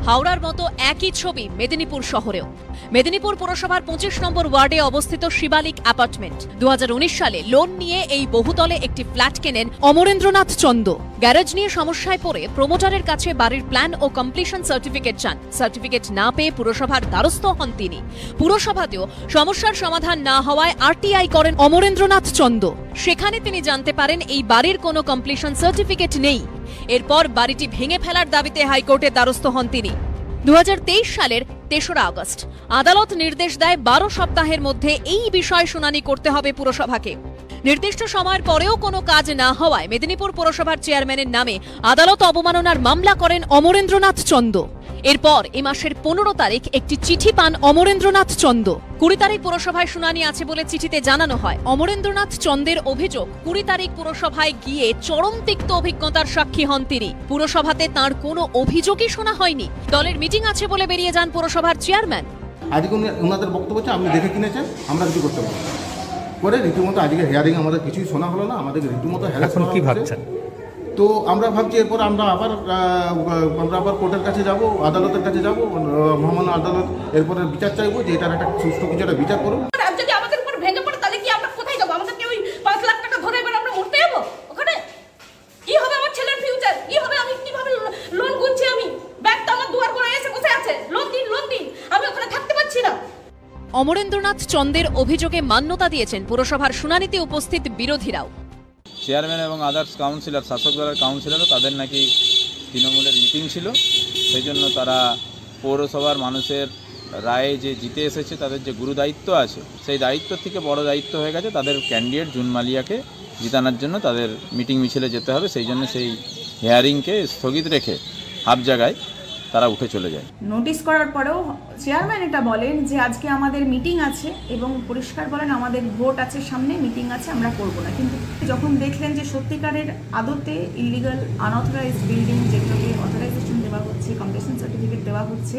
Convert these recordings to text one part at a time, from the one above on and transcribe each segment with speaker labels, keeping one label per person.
Speaker 1: হাওড়ার মতো একই ছবি মেদিনীপুর শহরেও। মেদিনীপুর পুরসভার 25 নম্বর ওয়ার্ডে অবস্থিত শিবালিক অ্যাপার্টমেন্ট। 2019 সালে লোন নিয়ে এই বহুতলে একটি ফ্ল্যাট কেনেন অমরেন্দ্রনাথ চন্দ। গ্যারেজ নিয়ে সমস্যায় পড়ে প্রমোটারের কাছে বাড়ির প্ল্যান ও কমপ্লিশন সার্টিফিকেট চান। সার্টিফিকেট না পেয়ে পুরসভার দ্বারস্থ হন তিনি। পুরসভাতেও সমস্যার সমাধান না হওয়ায় আরটিআই করেন অমরেন্দ্রনাথ চন্দ। সেখানে তিনি জানতে পারেন এই বাড়ির কোনো কমপ্লিশন সার্টিফিকেট নেই। এরপর বাড়িটি ভেঙে ফেলার দাবিতে হাইকোর্টের দ্বারস্থ হন তিনি। 2023 সালের 3রা আগস্ট আদালত নির্দেশ দেয় 12 সপ্তাহের মধ্যে এই বিষয় শুনানি করতে হবে পুরসভাকে। নির্দিষ্ট সময়ের পরেও কোনো কাজ না হওয়ায় মেদিনীপুর পুরসভার চেয়ারম্যানের নামে আদালত অবমাননার মামলা করেন অমরেন্দ্রনাথ চন্দ। এরপর এই মাসের 15 তারিখ একটি চিঠি পান অমরেন্দ্রনাথ চন্দ। 20 তারিখ পুরসভায় শুনানি আছে বলে চিঠিতে জানানো হয়। অমরেন্দ্রনাথ চন্দের অভিযোগ, 20 তারিখ পুরসভায় গিয়ে চরম তিক্ত অভিজ্ঞতার সাক্ষী হন তিনি। পুরসভাতে তার কোনো অভিযোগই শোনা হয়নি। দলের মিটিং আছে বলে বেরিয়ে যান পুরসভার চেয়ারম্যান।
Speaker 2: আজকে ওনাদের বক্তব্য হচ্ছে আপনি দেখে কিনেছেন, আমরা কিছু করতে পারবো না। পরে রীতিমতো আজকে হিয়ারিং আমাদের কিছুই শোনা হলো না, আমাদের রীতিমতো
Speaker 3: এখন কি ভাবছেন?
Speaker 2: তো আমরা ভাবছি এরপর আমরা আবার কোর্টের কাছে যাব, আদালতের কাছে যাব, মহামান্য আদালত এরপরে বিচার চাইবো যে এটার একটা সুষ্ঠু কিছু একটা বিচার করুন।
Speaker 4: যদি আমাদের উপর ভেঙে পড়ে তাহলে কি আমরা কোথায় যাবো? আমাদেরকে ওই 5 লাখ টাকা ধরে এবার আমরা মরতে যাবো ওখানে? কি হবে আমার ছেলের ফিউচার? কি হবে? আমি কিভাবে লোন গুনছি? আমি ব্যাংক তো আমার দুয়ার করে এসে বসে আছে, লোন দিন আমি ওখানে থাকতে পারছি না।
Speaker 1: অমরেন্দ্রনাথ চন্দের অভিযোগে মান্যতা দিয়েছেন পুরসভার শুনানিতে উপস্থিত বিরোধীরাও।
Speaker 5: চেয়ারম্যান এবং আদার্স কাউন্সিলর, শাসক দলের কাউন্সিলরও তাদের নাকি তৃণমূলের মিটিং ছিল, সেই জন্য তারা পৌরসভার মানুষের রায়ে যে জিতে এসেছে তাদের যে গুরু দায়িত্ব আছে, সেই দায়িত্ব থেকে বড় দায়িত্ব হয়ে গেছে তাদের ক্যান্ডিডেট জুন মালিয়াকে জিতানোর জন্য তাদের মিটিং মিছিলে যেতে হবে। সেই জন্য সেই হিয়ারিংকে স্থগিত রেখে হাফ জায়গায় তারা উঠে চলে যায়।
Speaker 6: নোটিশ করার পরেও চেয়ারম্যান এটা বলেন যে আজকে আমাদের মিটিং আছে এবং পরিষ্কার বলেন আমাদের ভোট আছে সামনে, মিটিং আছে, আমরা করব না। কিন্তু যখন দেখলেন যে সত্যিকারের আদতে ইলিগাল আনঅথরাইজড বিল্ডিং যেগুলোকে অথরাইজেশন দেওয়া হচ্ছে, কমপ্লিশন সার্টিফিকেট দেওয়া হচ্ছে,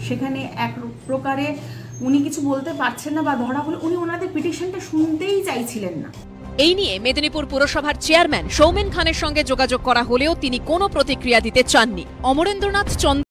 Speaker 6: সেখানে এক প্রকারে উনি কিছু বলতে পারছেন না বা ধরা হলে উনি ওনাদের পিটিশনটা শুনতেই চাইছিলেন না।
Speaker 1: এই নিয়ে মেদিনীপুর পুরসভার চেয়ারম্যান সৌমেন খানের সঙ্গে যোগাযোগ করা হলেও তিনি কোনো প্রতিক্রিয়া দিতে চাননি। অমরেন্দ্রনাথ চন্দ